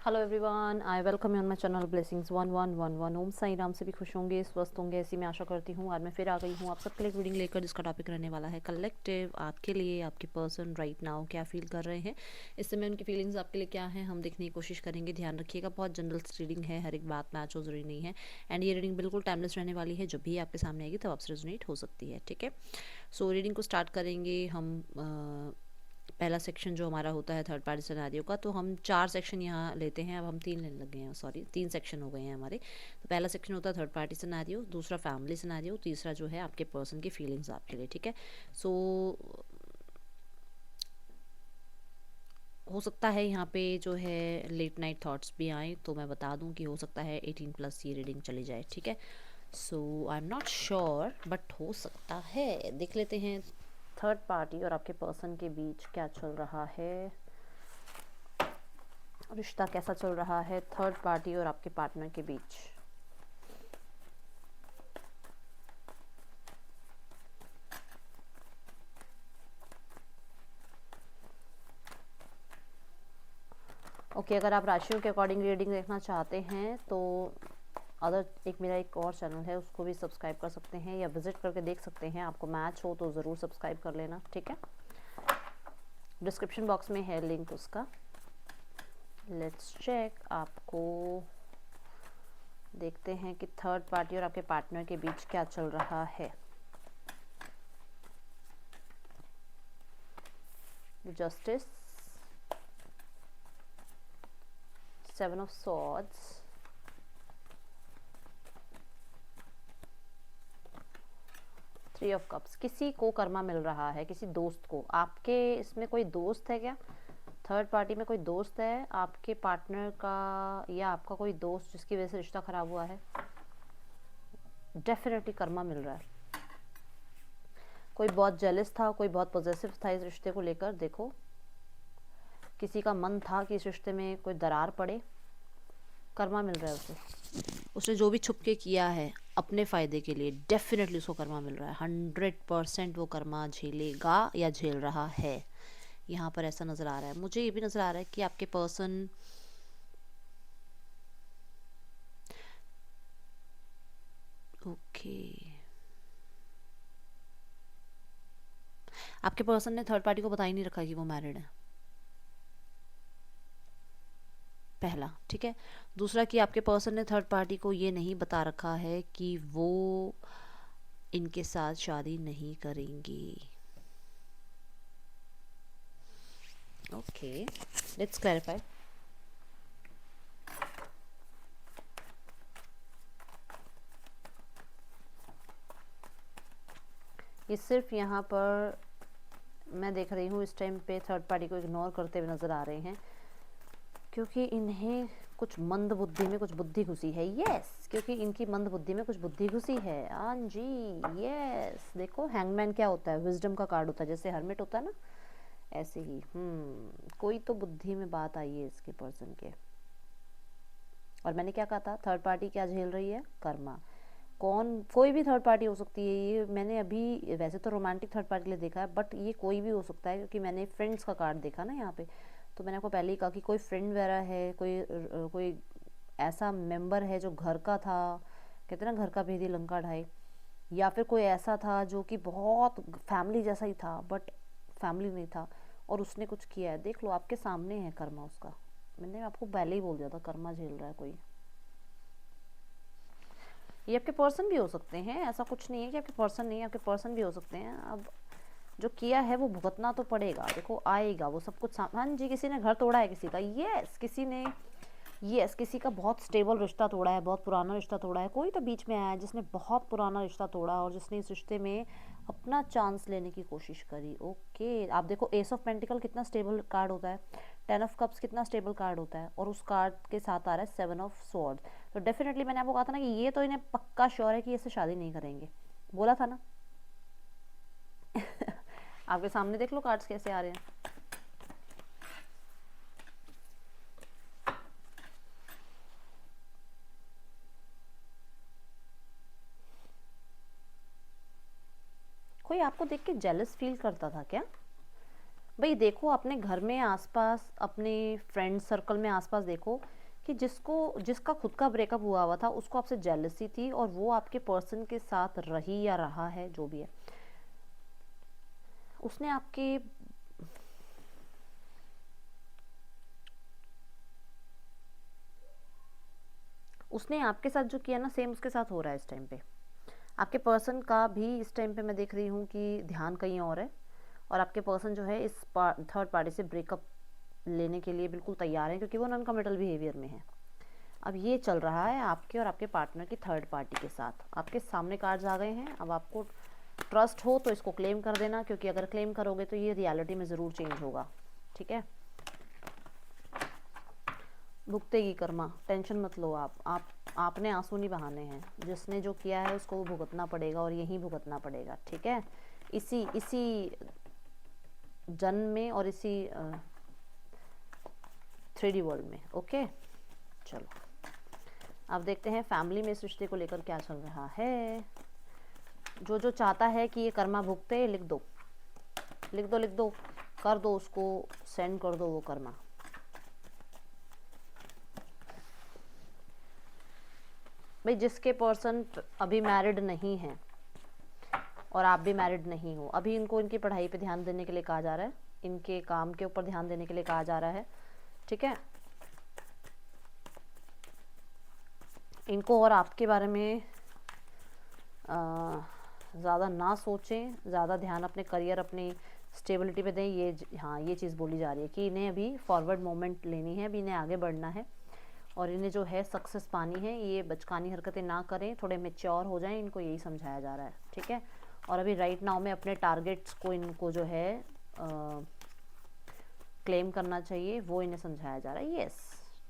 Hello everyone, I welcome you on my channel blessings 1111। ओम साई राम से भी खुश होंगे, स्वस्थ होंगे, ऐसी मैं आशा करती हूँ। आज मैं फिर आ गई हूँ आप सबके लिए एक रीडिंग लेकर, जिसका टॉपिक रहने वाला है कलेक्टिव। आपके लिए आपके पर्सन राइट नाउ क्या फील कर रहे हैं, इस समय उनकी फीलिंग्स आपके लिए क्या हैं, हम देखने की कोशिश करेंगे। ध्यान रखिएगा, बहुत जनरल रीडिंग है, हर एक बात मैच हो जरूरी नहीं है। एंड ये रीडिंग बिल्कुल टाइमलेस रहने वाली है, जब भी आपके सामने आएगी तब आपसे रेजोनेट हो सकती है। ठीक है, सो रीडिंग को स्टार्ट करेंगे हम। पहला सेक्शन जो हमारा होता है थर्ड पार्टी सिनेरियो का, तो हम 4 सेक्शन यहाँ लेते हैं। अब हम 3 लेने लगे हैं, सॉरी 3 सेक्शन हो गए हैं हमारे। तो पहला सेक्शन होता है थर्ड पार्टी सिनेरियो, दूसरा फैमिली सिनेरियो, तीसरा जो है आपके पर्सन की फीलिंग्स आपके लिए। ठीक है, सो हो सकता है यहाँ पे जो है लेट नाइट थॉट्स भी आए, तो मैं बता दूँ कि हो सकता है 18+ ये रीडिंग चली जाए। ठीक है, so I am not sure, but हो सकता है। देख लेते हैं थर्ड पार्टी और आपके पर्सन के बीच क्या चल रहा है, रिश्ता कैसा चल रहा है थर्ड पार्टी और आपके पार्टनर के बीच। ओके, अगर आप राशियों के अकॉर्डिंग रीडिंग देखना चाहते हैं तो अदर एक मेरा एक और चैनल है, उसको भी सब्सक्राइब कर सकते हैं या विजिट करके देख सकते हैं। आपको मैच हो तो ज़रूर सब्सक्राइब कर लेना। ठीक है, डिस्क्रिप्शन बॉक्स में है लिंक उसका। लेट्स चेक, आपको देखते हैं कि थर्ड पार्टी और आपके पार्टनर के बीच क्या चल रहा है। Justice, 7 of swords, 3 of cups. किसी को कर्मा मिल रहा है, किसी दोस्त को। आपके इसमें कोई दोस्त है क्या? थर्ड पार्टी में कोई दोस्त है आपके पार्टनर का, या आपका कोई दोस्त जिसकी वजह से रिश्ता खराब हुआ है? डेफिनेटली कर्मा मिल रहा है। कोई बहुत जेलस था, कोई बहुत पॉजिटिव था इस रिश्ते को लेकर। देखो, किसी का मन था कि इस रिश्ते में कोई दरार पड़े, कर्मा मिल रहा है उसे। उसने जो भी छुप के किया है अपने फ़ायदे के लिए, डेफिनेटली उसको कर्मा मिल रहा है। 100% वो कर्मा झेलेगा या झेल रहा है। यहाँ पर ऐसा नज़र आ रहा है। मुझे ये भी नज़र आ रहा है कि आपके पर्सन, ओके, आपके पर्सन ने थर्ड पार्टी को बता ही नहीं रखा कि वो मैरिड है, पहला। ठीक है, दूसरा कि आपके पर्सन ने थर्ड पार्टी को ये नहीं बता रखा है कि वो इनके साथ शादी नहीं करेंगी। Okay, let's clarify. ये सिर्फ यहाँ पर मैं देख रही हूँ इस टाइम पे थर्ड पार्टी को इग्नोर करते हुए नज़र आ रहे हैं, क्योंकि इन्हें कुछ मंद बुद्धि में कुछ बुद्धि घुसी है। यस, क्योंकि इनकी मंद बुद्धि में कुछ बुद्धि घुसी है। हाँ जी, यस। देखो, हैंगमैन क्या होता है? विजडम का कार्ड होता है, जैसे हर्मिट होता है ना, ऐसे ही। कोई तो बुद्धि में बात आई है इसके पर्सन के। और मैंने क्या कहा था, थर्ड पार्टी क्या झेल रही है? कर्मा। कौन? कोई भी थर्ड पार्टी हो सकती है ये। मैंने अभी वैसे तो रोमांटिक थर्ड पार्टी के लिए देखा है, बट ये कोई भी हो सकता है, क्योंकि मैंने फ्रेंड्स का कार्ड देखा ना यहाँ पे। तो मैंने आपको पहले ही कहा कि कोई फ्रेंड वगैरह है, कोई ऐसा मेंबर है जो घर का था, कहते ना घर का भेदी लंका ढाई, या फिर कोई ऐसा था जो कि बहुत फैमिली जैसा ही था बट फैमिली नहीं था, और उसने कुछ किया है। देख लो, आपके सामने है कर्मा उसका। मैंने आपको पहले ही बोल दिया था, कर्मा झेल रहा है कोई। ये आपके पर्सन भी हो सकते हैं, ऐसा कुछ नहीं है कि आपके पर्सन नहीं है, आपके पर्सन भी हो सकते हैं। अब जो किया है वो भुगतना तो पड़ेगा। देखो, आएगा वो सब कुछ। हाँ जी, किसी ने घर तोड़ा है किसी का। यस, किसी ने, यस, किसी का बहुत स्टेबल रिश्ता तोड़ा है, बहुत पुराना रिश्ता तोड़ा है। कोई तो बीच में आया है जिसने बहुत पुराना रिश्ता तोड़ा, और जिसने इस रिश्ते में अपना चांस लेने की कोशिश करी। ओके, आप देखो, एस ऑफ पेंटिकल कितना स्टेबल कार्ड होता है, 10 ऑफ कप्स कितना स्टेबल कार्ड होता है, और उस कार्ड के साथ आ रहा है 7 ऑफ स्वॉर्ड। तो डेफिनेटली मैंने आपको कहा था ना कि ये तो इन्हें पक्का श्योर है कि इससे शादी नहीं करेंगे। बोला था ना। आपके सामने देख लो कार्ड्स कैसे आ रहे हैं। कोई आपको देख के जेलस फील करता था क्या? भाई देखो अपने घर में आसपास, अपने फ्रेंड सर्कल में आसपास देखो कि जिसका खुद का ब्रेकअप हुआ था उसको आपसे जेलसी थी, और वो आपके पर्सन के साथ रही या रहा है, जो भी है, उसने आपके उसने आपके साथ जो किया ना, सेम उसके साथ हो रहा है इस टाइम पे। आपके पर्सन का भी इस टाइम पे मैं देख रही हूँ कि ध्यान कहीं और है, और आपके पर्सन जो है इस थर्ड पार्टी से ब्रेकअप लेने के लिए बिल्कुल तैयार है, क्योंकि वो नॉन कमिटल बिहेवियर में है। अब ये चल रहा है आपके और आपके पार्टनर की थर्ड पार्टी के साथ। आपके सामने कार्ड्स आ गए हैं। अब आपको ट्रस्ट हो तो इसको क्लेम कर देना, क्योंकि अगर क्लेम करोगे तो ये रियलिटी में ज़रूर चेंज होगा। ठीक है, भुगतेगी कर्मा, टेंशन मत लो। आपने आंसू नहीं बहाने हैं। जिसने जो किया है उसको वो भुगतना पड़ेगा, और यहीं भुगतना पड़ेगा। ठीक है, इसी इसी जन्म में और इसी 3D वर्ल्ड में। ओके, चलो अब देखते हैं फैमिली में इस रिश्ते को लेकर क्या चल रहा है। जो जो चाहता है कि ये कर्मा भुगते, लिख दो लिख दो लिख दो, कर दो, उसको सेंड कर दो वो कर्मा। भाई जिसके पर्सन अभी मैरिड नहीं है और आप भी मैरिड नहीं हो, अभी इनको इनकी पढ़ाई पे ध्यान देने के लिए कहा जा रहा है, इनके काम के ऊपर ध्यान देने के लिए कहा जा रहा है। ठीक है, इनको और आपके बारे में ज़्यादा ना सोचें, ज़्यादा ध्यान अपने करियर, अपनी स्टेबिलिटी पे दें। हाँ, ये चीज़ बोली जा रही है कि इन्हें अभी फॉरवर्ड मोमेंट लेनी है, अभी इन्हें आगे बढ़ना है, और इन्हें जो है सक्सेस पानी है। ये बचकानी हरकतें ना करें, थोड़े मेच्योर हो जाएं, इनको यही समझाया जा रहा है। ठीक है, और अभी राइट नाउ में अपने टारगेट्स को इनको जो है क्लेम करना चाहिए, वो इन्हें समझाया जा रहा है। यस,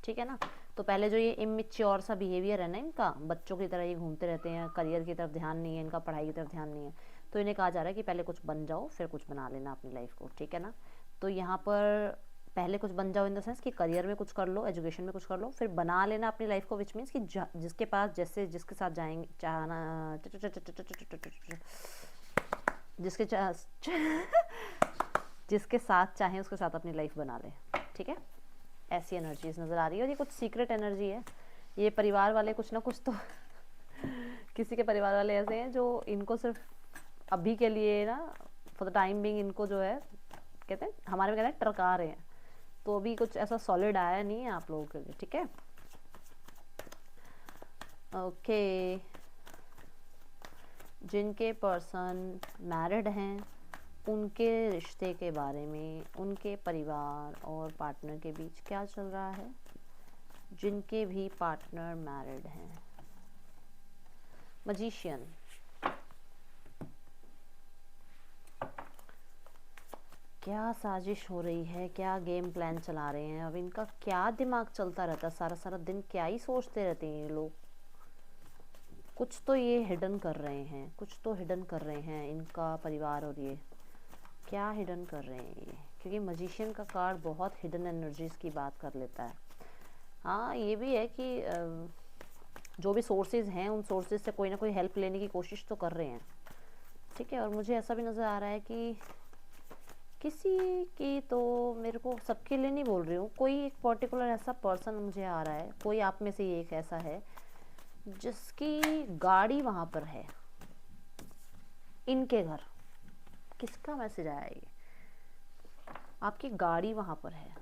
ठीक है ना। तो पहले जो ये इमेच्योर सा बिहेवियर है ना इनका, बच्चों की तरह ये घूमते रहते हैं, करियर की तरफ ध्यान नहीं है इनका, पढ़ाई की तरफ ध्यान नहीं है, तो इन्हें कहा जा रहा है कि पहले कुछ बन जाओ, फिर कुछ बना लेना अपनी लाइफ को। ठीक है ना। तो यहाँ पर पहले कुछ बन जाओ इन द सेंस कि करियर में कुछ कर लो, एजुकेशन में कुछ कर लो, फिर बना लेना अपनी लाइफ को, विच मीन्स कि जिसके पास जैसे जिसके साथ जाएंगे चाहना जिसके जिसके साथ चाहें उसके साथ अपनी लाइफ बना ले। ठीक है, ऐसी एनर्जीज नज़र आ रही है, और ये कुछ सीक्रेट एनर्जी है। ये परिवार वाले कुछ ना कुछ तो किसी के परिवार वाले ऐसे हैं जो इनको सिर्फ अभी के लिए ना, फॉर द टाइम बिंग, इनको जो है कहते हैं, हमारे में कहते हैं टरका रहे हैं। तो अभी कुछ ऐसा सॉलिड आया नहीं है आप लोगों के लिए। ठीक है, ओके। जिनके पर्सन मैरिड हैं उनके रिश्ते के बारे में, उनके परिवार और पार्टनर के बीच क्या चल रहा है। जिनके भी पार्टनर मैरिड हैं, मजिशियन, क्या साजिश हो रही है, क्या गेम प्लान चला रहे हैं। अब इनका क्या दिमाग चलता रहता है, सारा सारा दिन क्या ही सोचते रहते हैं ये लोग। कुछ तो ये हिडन कर रहे हैं, कुछ तो हिडन कर रहे हैं इनका परिवार, और ये क्या हिडन कर रहे हैं ये, क्योंकि मजिशियन का कार्ड बहुत हिडन एनर्जीज की बात कर लेता है। हाँ, ये भी है कि जो भी सोर्सेज हैं उन सोर्सेज से कोई ना कोई हेल्प लेने की कोशिश तो कर रहे हैं। ठीक है, और मुझे ऐसा भी नज़र आ रहा है कि किसी की, तो मेरे को सबके लिए नहीं बोल रही हूँ, कोई एक पर्टिकुलर ऐसा पर्सन मुझे आ रहा है, कोई आप में से एक ऐसा है जिसकी गाड़ी वहाँ पर है इनके घर। किसका मैसेज आया ये, आपकी गाड़ी वहाँ पर है,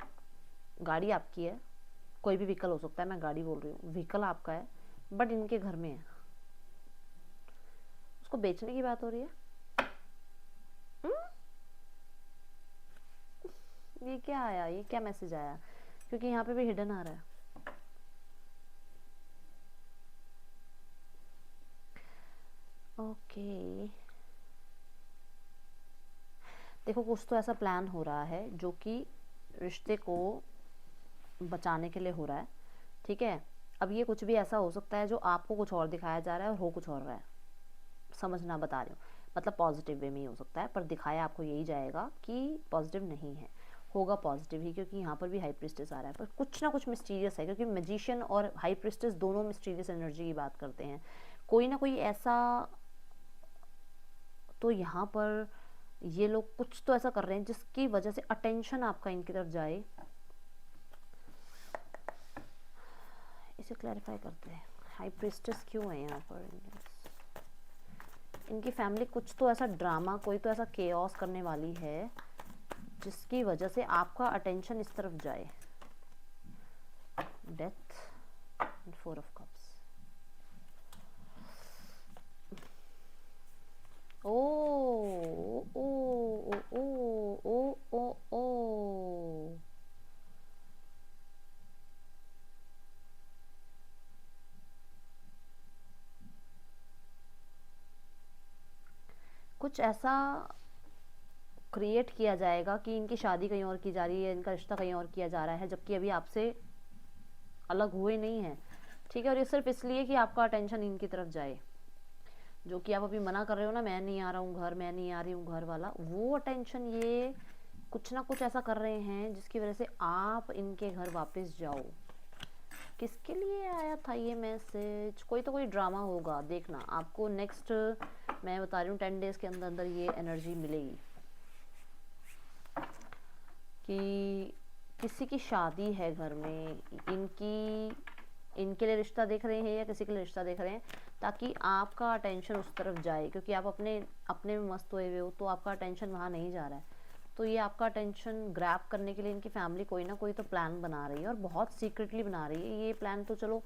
गाड़ी आपकी है, कोई भी व्हीकल हो सकता है, मैं गाड़ी बोल रही हूँ, व्हीकल आपका है, बट इनके घर में है, उसको बेचने की बात हो रही है। ये क्या आया, ये क्या मैसेज आया, क्योंकि यहाँ पे भी हिडन आ रहा है। ओके, देखो कुछ तो ऐसा प्लान हो रहा है जो कि रिश्ते को बचाने के लिए हो रहा है। ठीक है, अब ये कुछ भी ऐसा हो सकता है जो आपको कुछ और दिखाया जा रहा है और हो कुछ और रहा है, समझना बता रही हूँ, मतलब पॉजिटिव वे में ही हो सकता है, पर दिखाया आपको यही जाएगा कि पॉजिटिव नहीं है, होगा पॉजिटिव ही, क्योंकि यहाँ पर भी हाई प्रिस्टेस आ रहा है, पर कुछ ना कुछ मिस्टीरियस है, क्योंकि मैजिशियन और हाई प्रिस्टेस दोनों मिस्टीरियस एनर्जी की बात करते हैं। कोई ना कोई ऐसा तो यहाँ पर ये लोग कुछ तो ऐसा कर रहे हैं जिसकी वजह से अटेंशन आपका इनकी तरफ जाए। इसे क्लैरिफाई करते हैं, हाई प्रीस्टेस क्यों है यहाँ पर। इनकी फैमिली कुछ तो ऐसा ड्रामा, कोई तो ऐसा केओस करने वाली है जिसकी वजह से आपका अटेंशन इस तरफ जाए। Death and 4 of cups. ओ ओ ओ ओ ओ ओ ओ कुछ ऐसा क्रिएट किया जाएगा कि इनकी शादी कहीं और की जा रही है, इनका रिश्ता कहीं और किया जा रहा है, जबकि अभी आपसे अलग हुए नहीं हैं, ठीक है। और ये सिर्फ इसलिए कि आपका अटेंशन इनकी तरफ जाए। जो कि आप अभी मना कर रहे हो ना, मैं नहीं आ रहा हूँ घर, मैं नहीं आ रही हूँ घर वाला, वो अटेंशन ये कुछ ना कुछ ऐसा कर रहे हैं जिसकी वजह से आप इनके घर वापस जाओ। किसके लिए आया था ये मैसेज? कोई तो कोई ड्रामा होगा, देखना आपको नेक्स्ट, मैं बता रही हूँ 10 डेज के अंदर अंदर ये एनर्जी मिलेगी कि किसी की शादी है घर में, इनके लिए रिश्ता देख रहे हैं या किसी के लिए रिश्ता देख रहे हैं, ताकि आपका अटेंशन उस तरफ जाए, क्योंकि आप अपने में मस्त हुए हो, तो आपका अटेंशन वहाँ नहीं जा रहा है। तो ये आपका अटेंशन ग्रैब करने के लिए इनकी फैमिली कोई ना कोई तो प्लान बना रही है, और बहुत सीक्रेटली बना रही है ये प्लान। तो चलो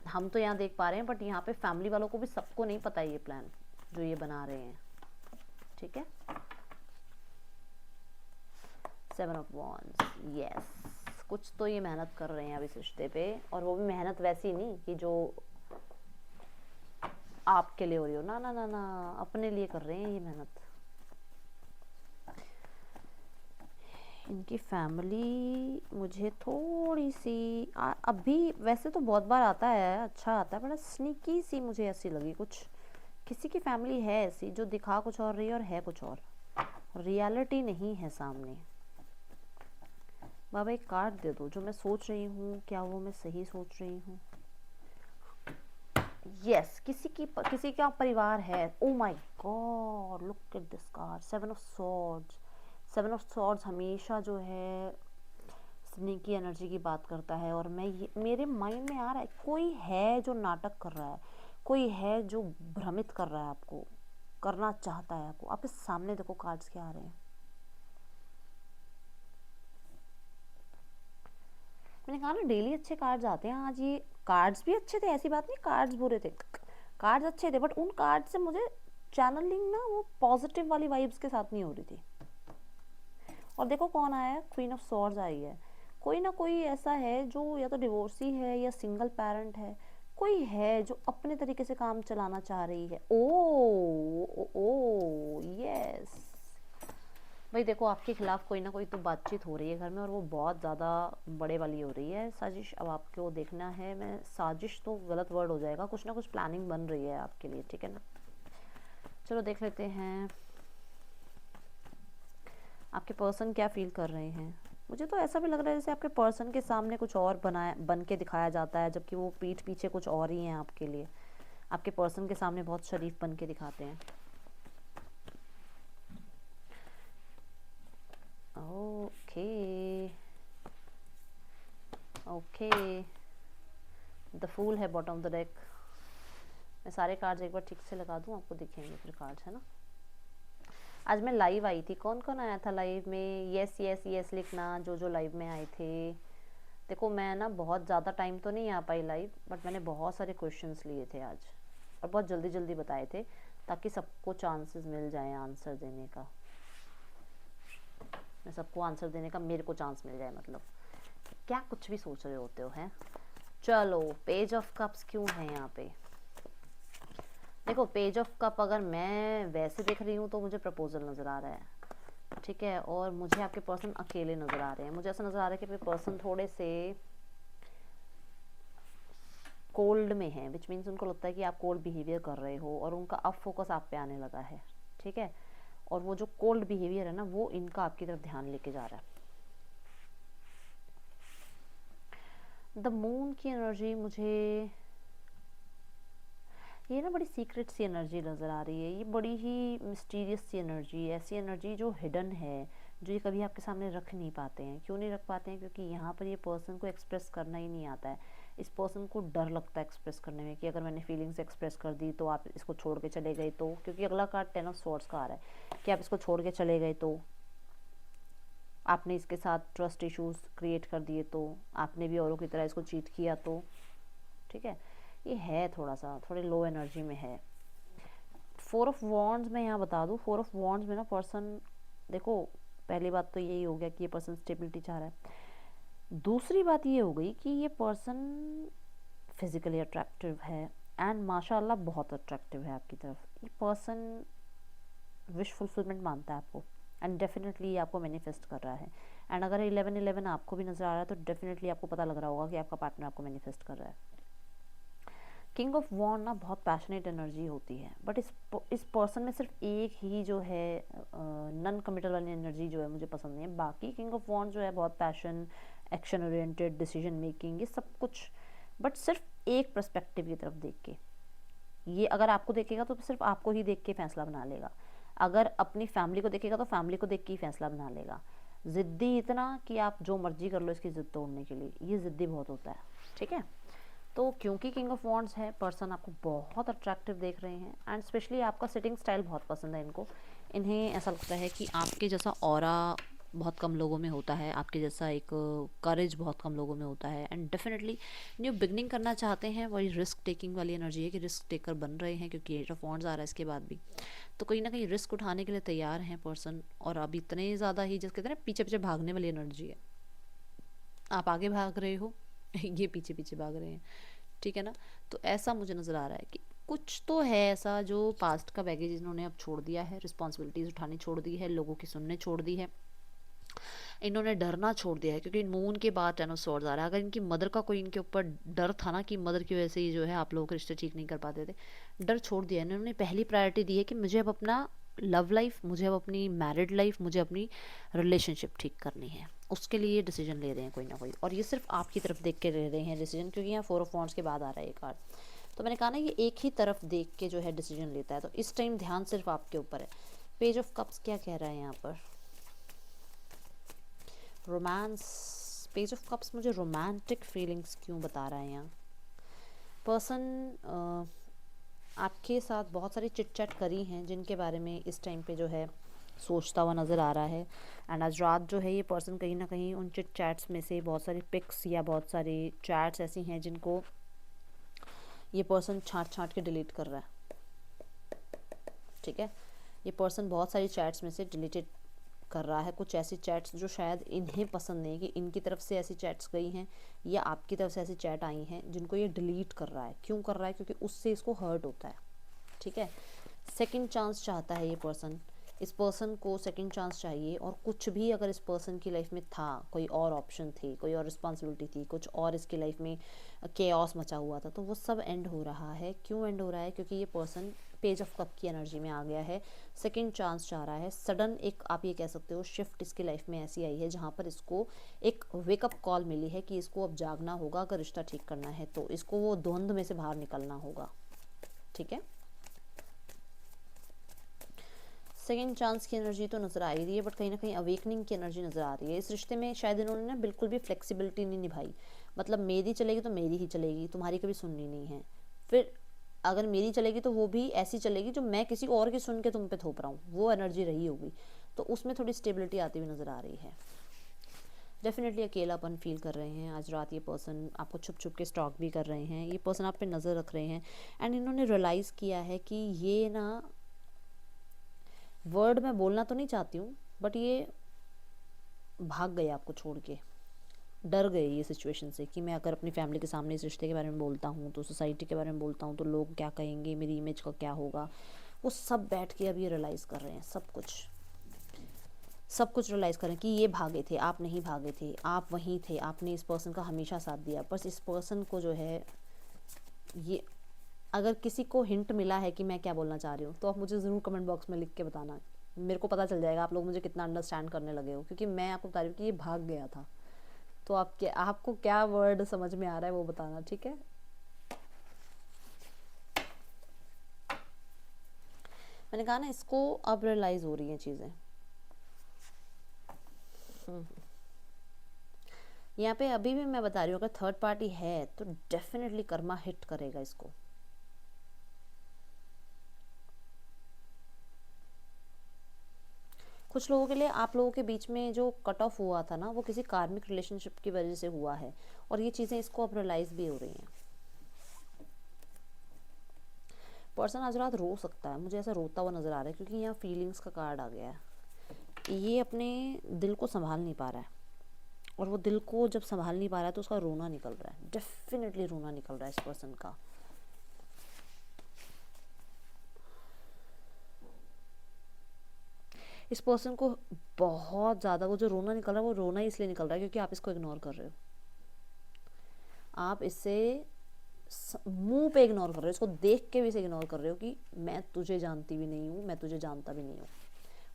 हम तो यहाँ देख पा रहे हैं, बट यहाँ पे फैमिली वालों को भी सबको नहीं पता है ये प्लान जो ये बना रहे हैं, ठीक है। 7 ऑफ वॉन्ड्स, यस, कुछ तो ये मेहनत कर रहे हैं अब इस रिश्ते पे, और वो भी मेहनत वैसी नहीं कि जो आपके लिए हो रही हो, ना ना ना ना, अपने लिए कर रहे हैं ये मेहनत। इनकी फैमिली मुझे थोड़ी सी अभी वैसे तो बहुत बार आता है, अच्छा आता है, बड़ा स्नीकी सी मुझे ऐसी लगी। कुछ किसी की फैमिली है ऐसी जो दिखा कुछ और रही है और है कुछ और, रियलिटी नहीं है सामने। बाबा एक कार्ड दे दो, जो मैं सोच रही हूँ क्या वो मैं सही सोच रही हूँ? यस, किसी का परिवार है। ओ my God, look at this card, 7 of swords. 7 of swords हमेशा जो है स्नीकी एनर्जी की बात करता है, और मेरे माइंड में आ रहा है कोई है जो नाटक कर रहा है, कोई है जो भ्रमित कर रहा है, आपको करना चाहता है आपको। आप इस सामने देखो कार्ड्स क्या आ रहे हैं। मैंने कहा ना डेली अच्छे कार्ड्स आते हैं, आज ये कार्ड्स भी अच्छे थे, ऐसी बात नहीं कार्ड्स बुरे थे, कार्ड्स अच्छे थे, बट उन कार्ड से मुझे चैनलिंग ना वो पॉजिटिव वाली वाइब्स के साथ नहीं हो रही थी। और देखो कौन आया है, क्वीन ऑफ सॉर्ड्स आई है। कोई ना कोई ऐसा है जो या तो डिवोर्सी है या सिंगल पेरेंट है, कोई है जो अपने तरीके से काम चलाना चाह रही है। ओ ओ यस भाई, देखो आपके खिलाफ कोई ना कोई तो बातचीत हो रही है घर में, और वो बहुत ज़्यादा बड़े वाली हो रही है साजिश। अब आपको देखना है, मैं साजिश तो गलत वर्ड हो जाएगा, कुछ ना कुछ प्लानिंग बन रही है आपके लिए, ठीक है ना। चलो देख लेते हैं आपके पर्सन क्या फील कर रहे हैं। मुझे तो ऐसा भी लग रहा है जैसे आपके पर्सन के सामने कुछ और बन के दिखाया जाता है, जबकि वो पीठ पीछे कुछ और ही हैं आपके लिए। आपके पर्सन के सामने बहुत शरीफ बन के दिखाते हैं। ओके ओके, द फूल है बॉटम ऑफ द डेक। मैं सारे कार्ड्स एक बार ठीक से लगा दूं, आपको दिखेंगे फिर कार्ड्स, है ना। आज मैं लाइव आई थी, कौन कौन आया था लाइव में? यस यस यस लिखना, जो लाइव में आए थे। देखो मैं ना बहुत ज़्यादा टाइम तो नहीं आ पाई लाइव, बट मैंने बहुत सारे क्वेश्चंस लिए थे आज, और बहुत जल्दी जल्दी बताए थे, ताकि सबको चांसेस मिल जाए आंसर देने का। मैं सबको आंसर देने का मेरे को चांस मिल जाए, मतलब क्या कुछ भी सोच रहे होते हो, हैं। चलो पेज ऑफ कप्स क्यों है यहाँ पे? देखो पेज ऑफ कप अगर मैं वैसे देख रही हूँ तो मुझे प्रपोजल नज़र आ रहा है, ठीक है, और मुझे आपके पर्सन अकेले नज़र आ रहे हैं। मुझे ऐसा नज़र आ रहा है कि आपके पर्सन थोड़े से कोल्ड में है, विच मीन्स उनको लगता है कि आप कोल्ड बिहेवियर कर रहे हो, और उनका अब फोकस आप पे आने लगा है, ठीक है। और वो जो कोल्ड बिहेवियर है ना, वो इनका आपकी तरफ ध्यान लेके जा रहा है। द मून की एनर्जी मुझे ये ना बड़ी सीक्रेट सी एनर्जी नज़र आ रही है, ये बड़ी ही मिस्टीरियस सी एनर्जी, ऐसी एनर्जी जो हिडन है, जो ये कभी आपके सामने रख नहीं पाते हैं। क्यों नहीं रख पाते हैं? क्योंकि यहाँ पर ये पर्सन को एक्सप्रेस करना ही नहीं आता है। इस पर्सन को डर लगता है एक्सप्रेस करने में, कि अगर मैंने फीलिंग्स एक्सप्रेस कर दी तो आप इसको छोड़ के चले गए तो, क्योंकि अगला कार्ड 10 ऑफ स्वॉर्ड्स का आ रहा है कि आप इसको छोड़ के चले गए तो, आपने इसके साथ ट्रस्ट इश्यूज क्रिएट कर दिए तो, आपने भी औरों की तरह इसको चीट किया तो, ठीक है। ये है थोड़ा सा, थोड़े लो एनर्जी में है। 4 ऑफ वॉन्ड्स में यहाँ बता दूँ, 4 ऑफ वॉन्ड्स में ना पर्सन, देखो पहली बात तो यही हो गया कि ये पर्सन स्टेबिलिटी चाह रहा है। दूसरी बात ये हो गई कि ये पर्सन फिजिकली अट्रैक्टिव है, एंड माशाल्लाह बहुत अट्रैक्टिव है आपकी तरफ। ये पर्सन विश फुलफिलमेंट मानता है आपको, एंड डेफिनेटली ये आपको मैनिफेस्ट कर रहा है। एंड अगर 11-11 आपको भी नज़र आ रहा है तो डेफिनेटली आपको पता लग रहा होगा कि आपका पार्टनर आपको मैनिफेस्ट कर रहा है। किंग ऑफ वॉन्ड ना बहुत पैशनेट एनर्जी होती है, बट इस पर्सन में सिर्फ एक ही जो है नॉन कमिटल वाली एनर्जी जो है मुझे पसंद नहीं है। बाकी किंग ऑफ वॉन्ड जो है बहुत passion, action oriented, decision making, ये सब कुछ, बट सिर्फ एक पर्सपेक्टिव की तरफ देख के। ये अगर आपको देखेगा तो सिर्फ आपको ही देख के फैसला बना लेगा, अगर अपनी फैमिली को देखेगा तो फैमिली को देख के ही फैसला बना लेगा। ज़िद्दी इतना कि आप जो मर्जी कर लो इसकी ज़िद तोड़ने के लिए, ये ज़िद्दी बहुत होता है, ठीक है। तो क्योंकि किंग ऑफ वॉन्ड्स है, पर्सन आपको बहुत अट्रैक्टिव देख रहे हैं, एंड स्पेशली आपका सिटिंग स्टाइल बहुत पसंद है इनको। इन्हें ऐसा लगता है कि आपके जैसा ऑरा बहुत कम लोगों में होता है, आपके जैसा एक करेज बहुत कम लोगों में होता है, एंड डेफिनेटली न्यू बिगनिंग करना चाहते हैं। वही रिस्क टेकिंग वाली एनर्जी है कि रिस्क टेकर बन रहे हैं, क्योंकि एट ऑफ वॉन्ड्स आ रहा है इसके बाद भी, तो कहीं ना कहीं रिस्क उठाने के लिए तैयार हैं पर्सन। और अब इतने ज़्यादा ही, जैसे कहते हैं ना, पीछे पीछे भागने वाली एनर्जी है। आप आगे भाग रहे हो ये पीछे पीछे भाग रहे हैं, ठीक है ना। तो ऐसा मुझे नज़र आ रहा है कि कुछ तो है ऐसा जो पास्ट का बैगेज इन्होंने अब छोड़ दिया है, रिस्पॉन्सिबिलिटीज़ उठानी छोड़ दी है, लोगों की सुनने छोड़ दी है, इन्होंने डरना छोड़ दिया है। क्योंकि मून के बाद 10 ऑफ स्वॉर्ड्स आ रहा है। अगर इनकी मदर का कोई इनके ऊपर डर था ना, कि मदर की वजह से ही जो है आप लोगों के रिश्ते ठीक नहीं कर पाते थे, डर छोड़ दिया है इन्होंने। पहली प्रायोरिटी दी है कि मुझे अब अपना लव लाइफ, मुझे अब अपनी मैरिड लाइफ, मुझे अपनी रिलेशनशिप ठीक करनी है, उसके लिए डिसीजन ले रहे हैं कोई ना कोई। और ये सिर्फ आपकी तरफ देख के ले रहे हैं डिसीजन, क्योंकि यहाँ 4 ऑफ वॉन्ड्स के बाद आ रहा है ये कार्ड। तो मैंने कहा ना, ये एक ही तरफ देख के जो है डिसीजन लेता है, तो इस टाइम ध्यान सिर्फ आपके ऊपर है। पेज ऑफ कप्स क्या कह रहा है यहाँ पर? रोमांस, पेज ऑफ कप्स मुझे रोमांटिक फीलिंग्स क्यों बता रहा है यहाँ? पर्सन आपके साथ बहुत सारी चिट चैट करी हैं, जिनके बारे में इस टाइम पे जो है सोचता हुआ नज़र आ रहा है। एंड आज रात जो है ये पर्सन कहीं ना कहीं उन चिट चैट्स में से बहुत सारी पिक्स या बहुत सारी चैट्स ऐसी हैं जिनको ये पर्सन छांट छांट के डिलीट कर रहा है, ठीक है। ये पर्सन बहुत सारी चैट्स में से डिलीटेड कर रहा है कुछ ऐसी चैट्स जो शायद इन्हें पसंद नहीं, कि इनकी तरफ से ऐसी चैट्स गई हैं या आपकी तरफ से ऐसी चैट आई हैं जिनको ये डिलीट कर रहा है। क्यों कर रहा है? क्योंकि उससे इसको हर्ट होता है, ठीक है। सेकंड चांस चाहता है ये पर्सन, इस पर्सन को सेकंड चांस चाहिए। और कुछ भी अगर इस पर्सन की लाइफ में था, कोई और ऑप्शन थी, कोई और रिस्पॉन्सिबिलिटी थी, कुछ और इसकी लाइफ में केओस मचा हुआ था, तो वो सब एंड हो रहा है। क्यों एंड हो रहा है? क्योंकि ये पर्सन पेज ऑफ कप की एनर्जी में आ गया है, सेकंड चांस चाह रहा है। सडन एक, आप ये कह सकते हो, शिफ्ट इसकी लाइफ में ऐसी आई है जहाँ पर इसको एक वेकअप कॉल मिली है कि इसको अब जागना होगा। अगर रिश्ता ठीक करना है तो इसको वो द्वंद्व में से बाहर निकलना होगा, ठीक है। सेकेंड चांस की एनर्जी तो नज़र आ ही रही है, बट कहीं ना कहीं अवेकनिंग की एनर्जी नज़र आ रही है। इस रिश्ते में शायद इन्होंने ना बिल्कुल भी फ्लेक्सिबिलिटी नहीं निभाई, मतलब मेरी चलेगी तो मेरी ही चलेगी, तुम्हारी कभी सुननी नहीं है। फिर अगर मेरी चलेगी तो वो भी ऐसी चलेगी जो मैं किसी और की सुन के तुम पे थोप रहा हूँ, वो एनर्जी रही होगी। तो उसमें थोड़ी स्टेबिलिटी आती हुई नज़र आ रही है। डेफिनेटली अकेलापन फील कर रहे हैं आज रात ये पर्सन, आपको छुप छुप के स्टॉक भी कर रहे हैं, ये पर्सन आप पे नज़र रख रहे हैं। एंड इन्होंने रियलाइज़ किया है कि ये ना, वर्ड मैं बोलना तो नहीं चाहती हूँ, बट ये भाग गए आपको छोड़ के, डर गए ये सिचुएशन से कि मैं अगर अपनी फैमिली के सामने इस रिश्ते के बारे में बोलता हूँ तो, सोसाइटी के बारे में बोलता हूँ तो लोग क्या कहेंगे, मेरी इमेज का क्या होगा। वो सब बैठ के अब ये रियलाइज़ कर रहे हैं, सब कुछ रियलाइज़ कर रहे हैं कि ये भागे थे, आप नहीं भागे थे, आप वहीं थे, आपने इस पर्सन का हमेशा साथ दिया। बस इस पर्सन को जो है, ये अगर किसी को हिंट मिला है कि मैं क्या बोलना चाह रही हूँ तो आप मुझे ज़रूर कमेंट बॉक्स में लिख के बताना, मेरे को पता चल जाएगा आप लोग मुझे कितना अंडरस्टैंड करने लगे हो। क्योंकि मैं आपको बता रही हूँ कि ये भाग गया था। तो आपको क्या वर्ड समझ में आ रहा है वो बताना, ठीक है। मैंने कहा ना, इसको अब रियलाइज हो रही हैं चीज़ें। यहाँ पे अभी भी मैं बता रही हूँ, अगर थर्ड पार्टी है तो डेफिनेटली कर्मा हिट करेगा इसको। कुछ लोगों के लिए, आप लोगों के बीच में जो कट ऑफ हुआ था ना, वो किसी कार्मिक रिलेशनशिप की वजह से हुआ है, और ये चीज़ें इसको अब रियलाइज भी हो रही हैं। पर्सन आज रात रो सकता है, मुझे ऐसा रोता हुआ नज़र आ रहा है, क्योंकि यहाँ फीलिंग्स का कार्ड आ गया है। ये अपने दिल को संभाल नहीं पा रहा है, और वो दिल को जब संभाल नहीं पा रहा है तो उसका रोना निकल रहा है, डेफिनेटली रोना निकल रहा है इस पर्सन का। इस पर्सन को बहुत ज़्यादा वो जो रोना निकल रहा है, वो रोना ही इसलिए निकल रहा है क्योंकि आप इसको इग्नोर कर रहे हो। आप इससे मुंह पे इग्नोर कर रहे हो, इसको देख के भी इसे इग्नोर कर रहे हो कि मैं तुझे जानती भी नहीं हूँ, मैं तुझे जानता भी नहीं हूँ।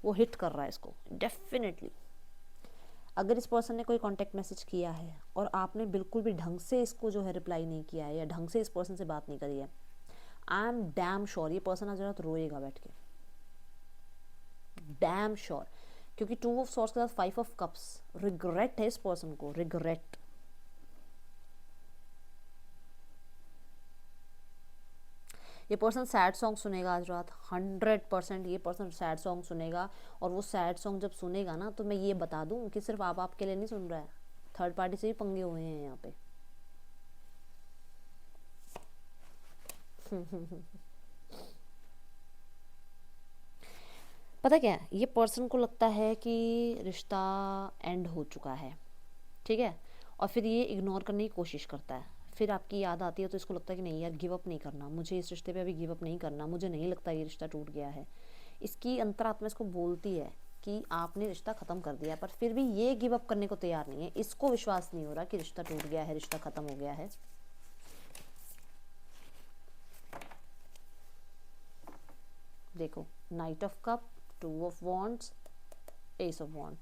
वो हिट कर रहा है इसको डेफिनेटली। अगर इस पर्सन ने कोई कांटेक्ट मैसेज किया है और आपने बिल्कुल भी ढंग से इसको जो है रिप्लाई नहीं किया है, या ढंग से इस पर्सन से बात नहीं करी है, आई एम डैम श्योर ये पर्सन आज रात रोएगा बैठ के, डैम श्योर। क्योंकि 2 ऑफ सॉर्ड्स के साथ 5 ऑफ कप्स, रिग्रेट है इस पर्सन को, रिग्रेट। ये पर्सन सैड सॉन्ग सुनेगा आज रात, 100% ये पर्सन सैड सॉन्ग सुनेगा। और वो सैड सॉन्ग जब सुनेगा ना, तो मैं ये बता दूं कि सिर्फ आप आपके लिए नहीं सुन रहा है, थर्ड पार्टी से भी पंगे हुए हैं यहाँ पे। पता क्या है, ये पर्सन को लगता है कि रिश्ता एंड हो चुका है, ठीक है, और फिर ये इग्नोर करने की कोशिश करता है। फिर आपकी याद आती है तो इसको लगता है कि नहीं यार, गिव अप नहीं करना, मुझे इस रिश्ते पे अभी गिव अप नहीं करना, मुझे नहीं लगता ये रिश्ता टूट गया है। इसकी अंतरात्मा इसको बोलती है कि आपने रिश्ता ख़त्म कर दिया, पर फिर भी ये गिव अप करने को तैयार नहीं है। इसको विश्वास नहीं हो रहा कि रिश्ता टूट गया है, रिश्ता ख़त्म हो गया है। देखो, knight of cups, 2 of wands, ace of wand,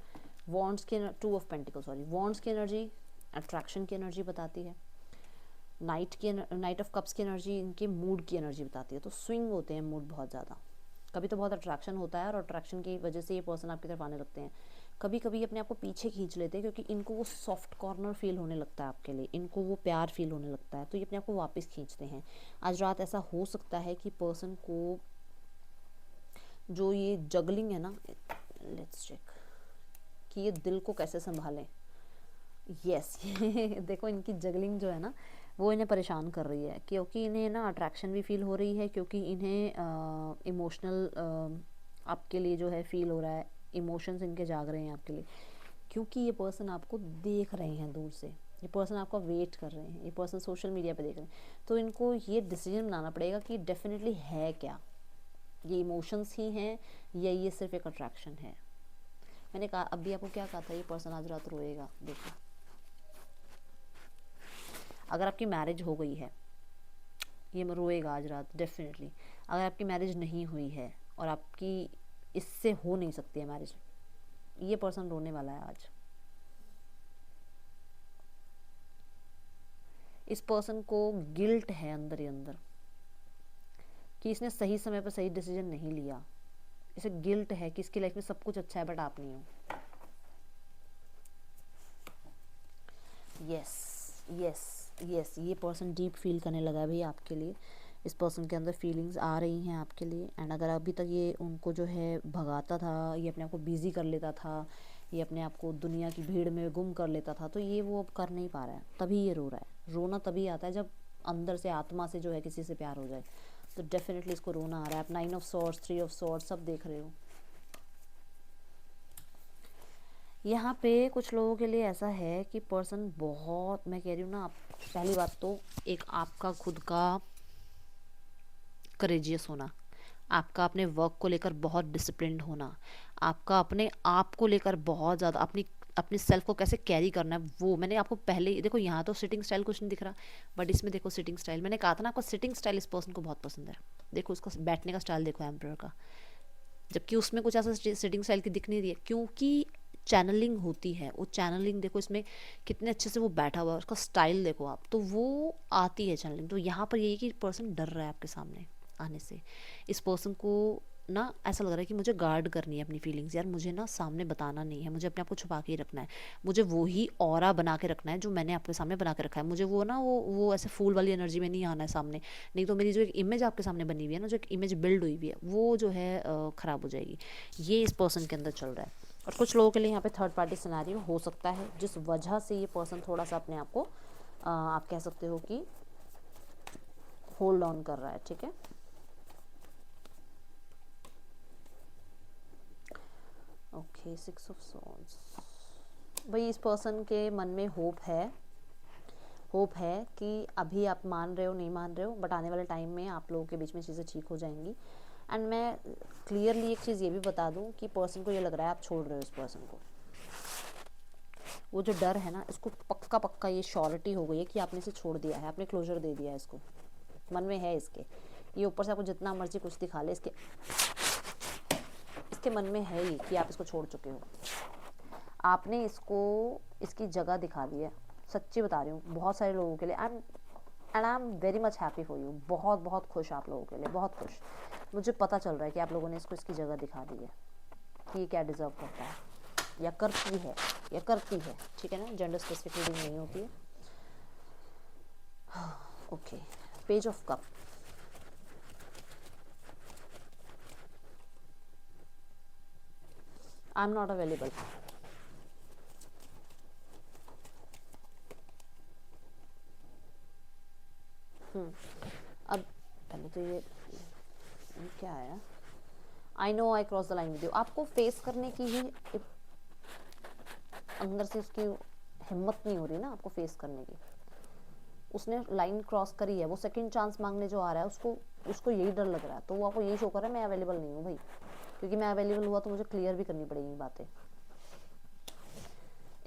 wands की 2 ऑफ पेंटिकल, सॉरी, वॉन्ड्स की एनर्जी अट्रैक्शन की एनर्जी बताती है। नाइट ऑफ कप्स की एनर्जी इनके मूड की एनर्जी बताती है। तो स्विंग होते हैं मूड बहुत ज़्यादा, कभी तो बहुत अट्रैक्शन होता है और अट्रैक्शन की वजह से ये पर्सन आपकी तरफ आने लगते हैं। कभी कभी अपने आप को पीछे खींच लेते हैं क्योंकि इनको वो सॉफ्ट कॉर्नर फील होने लगता है आपके लिए, इनको वो प्यार फील होने लगता है, तो ये अपने आप को वापस खींचते हैं। आज रात ऐसा हो सकता है कि पर्सन को जो ये जगलिंग है ना, लेट्स चेक कि ये दिल को कैसे संभालें। यस देखो, इनकी जगलिंग जो है ना, वो इन्हें परेशान कर रही है, क्योंकि इन्हें ना अट्रैक्शन भी फील हो रही है, क्योंकि इन्हें इमोशनल आपके लिए जो है फील हो रहा है, इमोशंस इनके जाग रहे हैं आपके लिए, क्योंकि ये पर्सन आपको देख रहे हैं दूर से, ये पर्सन आपका वेट कर रहे हैं, ये पर्सन सोशल मीडिया पे देख रहे हैं। तो इनको ये डिसीजन बनाना पड़ेगा कि डेफिनेटली है क्या, ये इमोशंस ही हैं या ये सिर्फ एक अट्रैक्शन है। मैंने कहा, अभी आपको क्या कहा था, ये पर्सन आज रात रोएगा। देखो, अगर आपकी मैरिज हो गई है, ये रोएगा आज रात डेफिनेटली। अगर आपकी मैरिज नहीं हुई है और आपकी इससे हो नहीं सकती है मैरिज, ये पर्सन रोने वाला है आज। इस पर्सन को गिल्ट है अंदर ही अंदर कि इसने सही समय पर सही डिसीजन नहीं लिया। इसे गिल्ट है कि इसकी लाइफ में सब कुछ अच्छा है बट आप नहीं हो। यस यस यस, ये पर्सन डीप फील करने लगा है भाई आपके लिए। इस पर्सन के अंदर फीलिंग्स आ रही हैं आपके लिए। एंड अगर अभी तक ये उनको जो है भगाता था, ये अपने आप को बिजी कर लेता था, ये अपने आप को दुनिया की भीड़ में गुम कर लेता था, तो ये वो अब कर नहीं पा रहा है, तभी ये रो रहा है। रोना तभी आता है जब अंदर से आत्मा से जो है किसी से प्यार हो जाए, तो डेफिनेटली इसको रोना आ रहा है। आप 9 ऑफ सॉर्ड्स, 3 ऑफ सॉर्ड्स सब देख रहे हो। यहाँ पे कुछ लोगों के लिए ऐसा है कि पर्सन बहुत, मैं कह रही हूँ ना, आप पहली बात तो एक आपका खुद का करेजियस होना, आपका अपने वर्क को लेकर बहुत डिसिप्लिन्ड होना, आपका अपने आप को लेकर बहुत ज़्यादा अपनी अपनी सेल्फ को कैसे कैरी करना है, वो मैंने आपको पहले देखो, यहाँ तो सिटिंग स्टाइल कुछ नहीं दिख रहा, बट इसमें देखो सिटिंग स्टाइल, मैंने कहा था ना आपको सिटिंग स्टाइल इस पर्सन को बहुत पसंद है। देखो उसका बैठने का स्टाइल देखो एम्परर का, जबकि उसमें कुछ ऐसा सिटिंग स्टाइल की दिख नहीं रही है, क्योंकि चैनलिंग होती है, वो चैनलिंग देखो इसमें कितने अच्छे से वो बैठा हुआ है, उसका स्टाइल देखो आप, तो वो आती है चैनलिंग। तो यहाँ पर यही कि पर्सन डर रहा है आपके सामने आने से। इस पर्सन को ना ऐसा लग रहा है कि मुझे गार्ड करनी है अपनी फीलिंग्स, यार मुझे ना सामने बताना नहीं है, मुझे अपने आप को छुपा के ही रखना है, मुझे वो ही ऑरा बना के रखना है जो मैंने आपके सामने बना के रखा है, मुझे वो ना वो ऐसे फूल वाली एनर्जी में नहीं आना है सामने, नहीं तो मेरी जो एक इमेज आपके सामने बनी हुई है ना, जो एक इमेज बिल्ड हुई हुई है, वो जो है ख़राब हो जाएगी। ये इस पर्सन के अंदर चल रहा है। और कुछ लोगों के लिए यहाँ पे थर्ड पार्टी सिनेरियो हो सकता है, जिस वजह से ये पर्सन थोड़ा सा अपने आप को आप कह सकते हो कि होल्ड ऑन कर रहा है, ठीक है। Okay, 6 of swords. भाई इस पर्सन के मन में होप है कि अभी आप मान रहे हो नहीं मान रहे हो, बट आने वाले टाइम में आप लोगों के बीच में चीज़ें ठीक हो जाएंगी। एंड मैं क्लियरली एक चीज़ ये भी बता दूं कि पर्सन को ये लग रहा है आप छोड़ रहे हो इस पर्सन को। वो जो डर है ना, इसको पक्का ये श्योरिटी हो गई है कि आपने इसे छोड़ दिया है, आपने क्लोजर दे दिया है इसको, मन में है इसके। ये ऊपर से आपको जितना मर्जी कुछ दिखा ले, इसके मन में है ही कि आप इसको छोड़ चुके हो। आपने इसको इसकी जगह दिखा दी है, सच्ची बता रही हूँ, बहुत सारे लोगों के लिए। I am very much happy for you, बहुत खुश आप लोगों के लिए, बहुत खुश। मुझे पता चल रहा है कि आप लोगों ने इसको इसकी जगह दिखा दी है कि ये क्या डिज़र्व करता है या करती है, ठीक है ना, जेंडर स्पेसिफिक रीडिंग नहीं होती है। Okay, page of cup. I am not available. अब पहले तो ये क्या आया, I know I cross the line with you. आपको फेस करने की ही अंदर से उसकी हिम्मत नहीं हो रही ना, आपको फेस करने की। उसने लाइन क्रॉस करी है, वो सेकंड चांस मांगने जो आ रहा है उसको यही डर लग रहा है, तो वो आपको यही शो कर रहा है मैं अवेलेबल नहीं हूँ भाई, क्योंकि मैं अवेलेबल हुआ तो मुझे क्लियर भी करनी पड़ेगी बातें।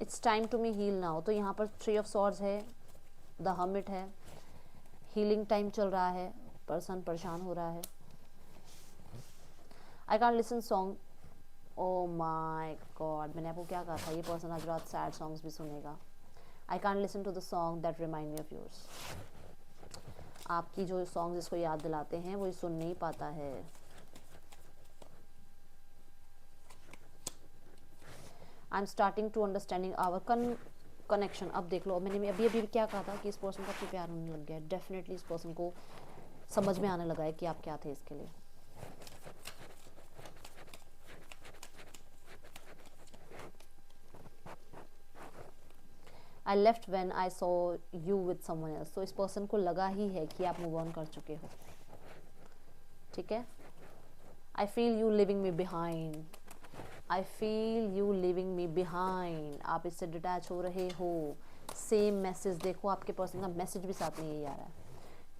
It's time to me heal now. तो यहाँ पर 3 ऑफ सॉर्ड्स है, द हर्मिट है, हीलिंग टाइम चल रहा है, पर्सन परेशान हो रहा है। I can't listen song, oh my God, मैंने आपको क्या कहा था, ये पर्सन आज रात सैड सॉन्ग्स भी सुनेगा। I can't listen to the song that remind me of yours. आपकी जो सॉन्ग्स इसको याद दिलाते हैं वो ये सुन नहीं पाता है। I am starting to understanding our connection. अब देख लो, मैंने अभी क्या कहा था कि इस पर्सन का आपको प्यार होने लग गया है। डेफिनेटली इस पर्सन को समझ में आने लगा है कि आप क्या थे इसके लिए। I left when I saw you with someone else. तो इस पर्सन को लगा ही है कि आप मूव ऑन कर चुके हो, ठीक है। I feel you living me behind, I feel you living me behind. आप इससे डिटैच हो रहे हो। सेम मैसेज देखो, आपके पर्सन का मैसेज भी साथ में यही आ रहा है,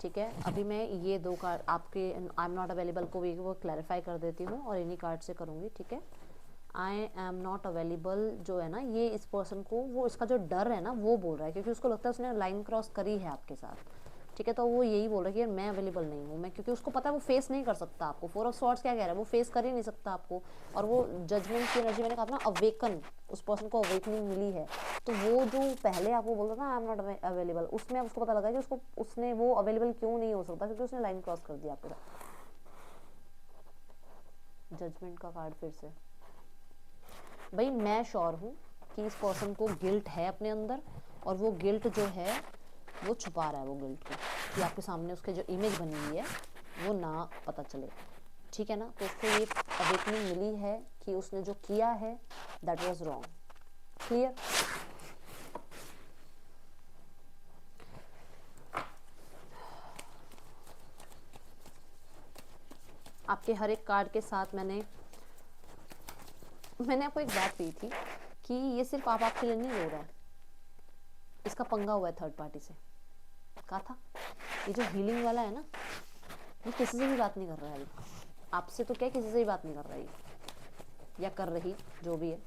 ठीक है। अभी मैं ये 2 कार्ड आपके आई एम नॉट अवेलेबल को भी वो क्लैरिफाई कर देती हूँ और इन्हीं कार्ड से करूँगी, ठीक है। आई एम नॉट अवेलेबल जो है ना, ये इस पर्सन को वो इसका जो डर है ना वो बोल रहा है, क्योंकि उसको लगता है उसने लाइन क्रॉस करी है आपके साथ, ठीक है। तो वो यही बोल रहा है कि यार मैं अवेलेबल नहीं हूँ, मैं, क्योंकि उसको पता है वो फेस नहीं कर सकता आपको। 4 ऑफ सॉर्ड्स क्या कह रहा है, वो फेस कर ही नहीं सकता आपको। और वो जजमेंट की एनर्जी, मैंने कहा था ना अवेकन, उस पर्सन को अवेकनिंग मिली है। तो वो जो पहले आपको बोल रहा था आई एम नॉट अवेलेबल, उसमें उसको पता लगा कि उसने वो अवेलेबल क्यों नहीं हो सकता, क्योंकि उसने लाइन क्रॉस कर दिया आपके साथ। जजमेंट का कार्ड फिर से। भाई मैं श्योर हूँ कि इस पर्सन को गिल्ट है अपने अंदर, और वो गिल्ट जो है वो छुपा रहा है, वो गिल्ट को, कि आपके सामने उसके जो इमेज बनी हुई है वो ना पता चले, ठीक है ना। तो उसको ये अवेकनिंग मिली है कि उसने जो किया है दैट वाज रॉन्ग। क्लियर। आपके हर एक कार्ड के साथ मैंने आपको एक बात कही थी कि ये सिर्फ आपके लिए नहीं रो रहा है, इसका पंगा हुआ है थर्ड पार्टी से। कहा था ये जो हीलिंग वाला है ना, ये किसी से भी बात नहीं कर रहा है, आपसे तो क्या, किसी से भी बात नहीं कर रहा है या कर रही, जो भी है।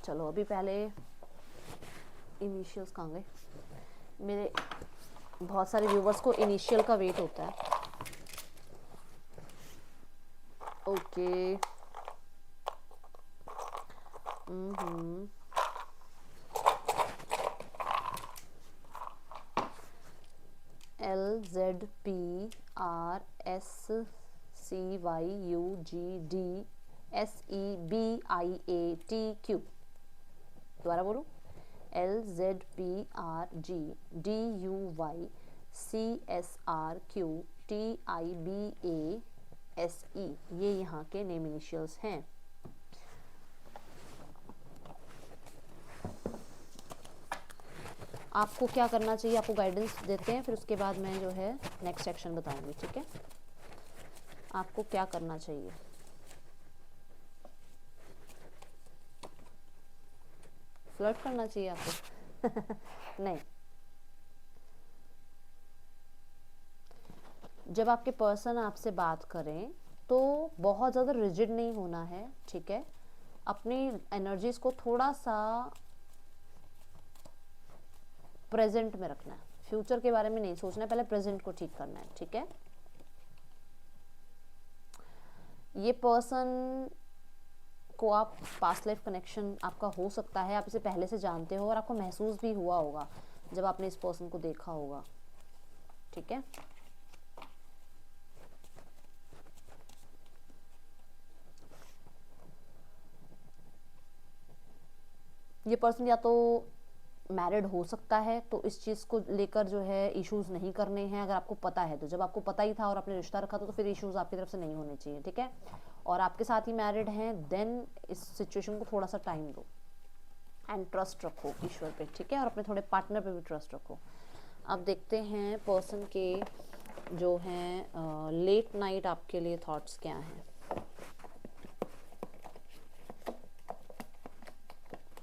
चलो अभी पहले इनिशियल्स कहाँ गए मेरे, बहुत सारे व्यूवर्स को इनिशियल का वेट होता है। ओके LZPRGDSEBIATQ, दोबारा बोलो, LZPRGDUYCSRQTIBASE, ये यहाँ के नेम इनिशियल्स हैं। आपको क्या करना चाहिए, आपको गाइडेंस देते हैं, फिर उसके बाद मैं जो है नेक्स्ट सेक्शन बताऊंगी, ठीक है। आपको क्या करना चाहिए, फ्लर्ट करना चाहिए आपको नहीं, जब आपके पर्सन आपसे बात करें तो बहुत ज़्यादा रिजिड नहीं होना है, ठीक है। अपनी एनर्जीज को थोड़ा सा प्रेजेंट में रखना है, फ्यूचर के बारे में नहीं सोचना है, पहले प्रेजेंट को ठीक करना है, ठीक है। ये पर्सन को आप पास्ट लाइफ कनेक्शन आपका हो सकता है, आप इसे पहले से जानते हो और आपको महसूस भी हुआ होगा जब आपने इस पर्सन को देखा होगा, ठीक है। ये पर्सन या तो मैरिड हो सकता है, तो इस चीज़ को लेकर जो है इश्यूज नहीं करने हैं, अगर आपको पता है तो। जब आपको पता ही था और आपने रिश्ता रखा तो फिर इश्यूज आपकी तरफ से नहीं होने चाहिए, ठीक है। और आपके साथ ही मैरिड हैं, देन इस सिचुएशन को थोड़ा सा टाइम दो एंड ट्रस्ट रखो ईश्वर पे, ठीक है, और अपने थोड़े पार्टनर पे भी ट्रस्ट रखो। अब देखते हैं पर्सन के जो हैं लेट नाइट आपके लिए थॉट्स क्या हैं।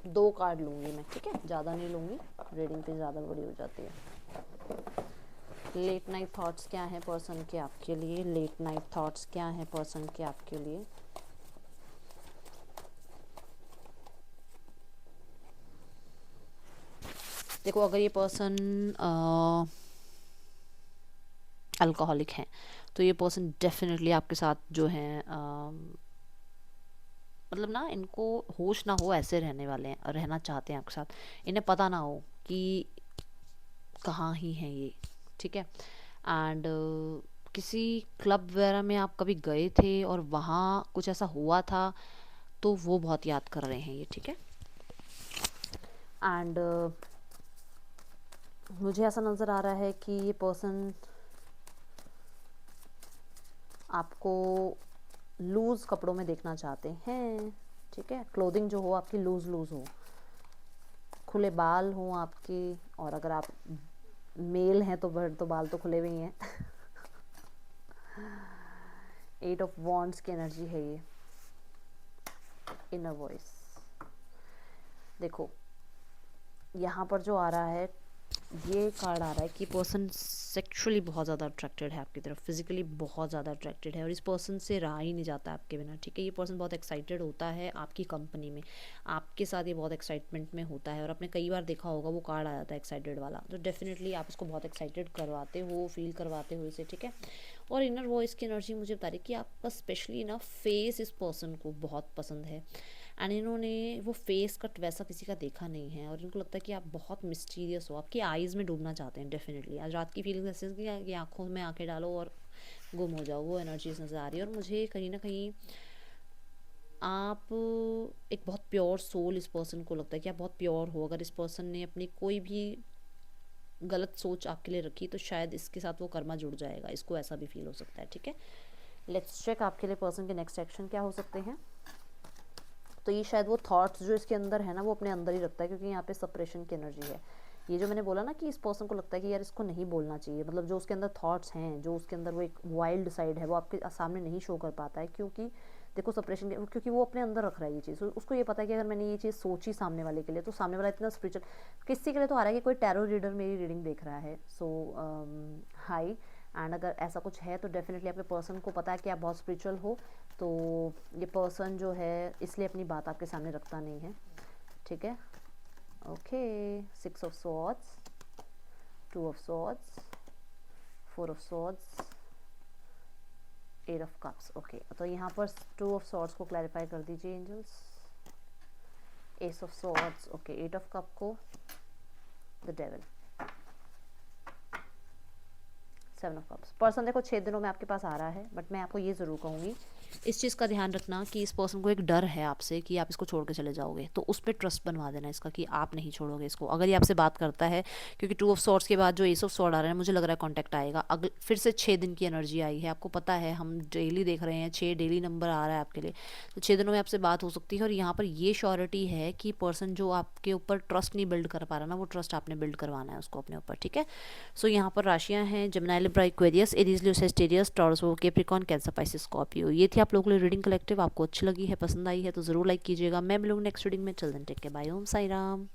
2 कार्ड लूंगी मैं, ठीक है, ज़्यादा नहीं लूंगी, रीडिंग पे ज़्यादा बड़ी हो जाती है। लेट नाइट थॉट्स क्या है पर्सन के आपके लिए, लेट नाइट थॉट्स क्या है पर्सन के आपके लिए। देखो, अगर ये पर्सन अल्कोहलिक है तो ये पर्सन डेफिनेटली आपके साथ जो है मतलब ना, इनको होश ना हो ऐसे रहने वाले हैं और रहना चाहते हैं आपके साथ, इन्हें पता ना हो कि कहाँ ही है ये, ठीक है। एंड किसी क्लब वगैरह में आप कभी गए थे और वहाँ कुछ ऐसा हुआ था तो वो बहुत याद कर रहे हैं ये, ठीक है। एंड मुझे ऐसा नज़र आ रहा है कि ये पर्सन आपको लूज़ कपड़ों में देखना चाहते हैं, ठीक है। क्लोथिंग जो हो आपकी लूज़ लूज़ हो, खुले बाल हो आपके, और अगर आप मेल हैं तो बाल तो खुले हुए ही हैं 8 ऑफ वॉन्ड्स की एनर्जी है ये। इनर वॉइस, देखो यहाँ पर जो आ रहा है, ये कार्ड आ रहा है कि पर्सन सेक्सुअली बहुत ज़्यादा अट्रैक्टेड है आपकी तरफ, फिजिकली बहुत ज़्यादा अट्रैक्टेड है और इस पर्सन से रहा ही नहीं जाता आपके बिना, ठीक है। ये पर्सन बहुत एक्साइटेड होता है आपकी कंपनी में, आपके साथ ये बहुत एक्साइटमेंट में होता है और आपने कई बार देखा होगा वो कार्ड आ जाता है एक्साइटेड वाला, तो डेफिनेटली आप इसको बहुत एक्साइटेड करवाते हो, फील करवाते हो इसे, ठीक है। और इनर वॉइस की एनर्जी मुझे बता रही है कि आपका स्पेशली ना फेस इस पर्सन को बहुत पसंद है एंड इन्होंने वो फेस कट वैसा किसी का देखा नहीं है और इनको लगता है कि आप बहुत मिस्टीरियस हो, आपकी आइज़ में डूबना चाहते हैं डेफिनेटली। आज रात की फीलिंग ऐसे कि आंखों में आंखें डालो और गुम हो जाओ, वो एनर्जीज नज़र आ रही है। और मुझे कहीं ना कहीं आप एक बहुत प्योर सोल इस पर्सन को लगता है कि आप बहुत प्योर हो। अगर इस पर्सन ने अपनी कोई भी गलत सोच आपके लिए रखी तो शायद इसके साथ वो कर्मा जुड़ जाएगा, इसको ऐसा भी फील हो सकता है, ठीक है। लेट्स चेक आपके लिए पर्सन के नेक्स्ट एक्शन क्या हो सकते हैं। तो ये शायद वो थॉट्स जो इसके अंदर है ना वो अपने अंदर ही रखता है, क्योंकि यहाँ पे सप्रेशन की एनर्जी है। ये जो मैंने बोला ना कि इस पर्सन को लगता है कि यार इसको नहीं बोलना चाहिए, मतलब जो उसके अंदर थॉट्स हैं, जो उसके अंदर वो एक वाइल्ड साइड है वो आपके सामने नहीं शो कर पाता है, क्योंकि देखो सप्रेशन, क्योंकि वो अपने अंदर रख रहा है ये चीज़। उसको ये पता है कि अगर मैंने ये चीज़ सोची सामने वाले के लिए तो सामने वाला इतना स्पिरिचुअल, किसी के लिए तो आ रहा है कि कोई टैरो रीडर मेरी रीडिंग देख रहा है, सो हाई। एंड अगर ऐसा कुछ है तो डेफिनेटली आपके पर्सन को पता है कि आप बहुत स्पिरिचुअल हो, तो ये पर्सन जो है इसलिए अपनी बात आपके सामने रखता नहीं है, ठीक है। Okay, 6 of swords, 2 of swords, 4 of swords, 8 of cups. Okay, तो यहाँ पर 2 ऑफ सॉर्ड्स को क्लैरिफाई कर दीजिए angels. Ace of swords, okay, 8 of cup को the devil, 7 of cups. Person देखो 6 दिनों में आपके पास आ रहा है, बट मैं आपको ये ज़रूर कहूँगी इस चीज़ का ध्यान रखना कि इस पर्सन को एक डर है आपसे कि आप इसको छोड़ के चले जाओगे, तो उस पर ट्रस्ट बनवा देना इसका कि आप नहीं छोड़ोगे इसको। अगर ये आपसे बात करता है, क्योंकि 2 ऑफ सॉर्ड्स के बाद जो एस ऑफ सॉर्ड आ रहा है, मुझे लग रहा है कॉन्टैक्ट आएगा। अगर फिर से 6 दिन की एनर्जी आई है, आपको पता है हम डेली देख रहे हैं 6 डेली नंबर आ रहा है आपके लिए, तो 6 दिनों में आपसे बात हो सकती है। और यहाँ पर ये श्योरिटी है कि पर्सन जो आपके ऊपर ट्रस्ट नहीं बिल्ड कर पा रहा ना, वो ट्रस्ट आपने बिल्ड करवाना है उसको अपने ऊपर, ठीक है। सो यहाँ पर राशियाँ हैं Gemini, Libra, Aquarius, Aries, Leo, Sagittarius, Taurus, Capricorn, Cancer, Pisces, Scorpio. ये थी आप लोगों के लिए रीडिंग कलेक्टिव। आपको अच्छी लगी है, पसंद आई है तो ज़रूर लाइक कीजिएगा। मैं मिलूंगी नेक्स्ट रीडिंग में। चल देन टेक के बाय। ओम साई राम।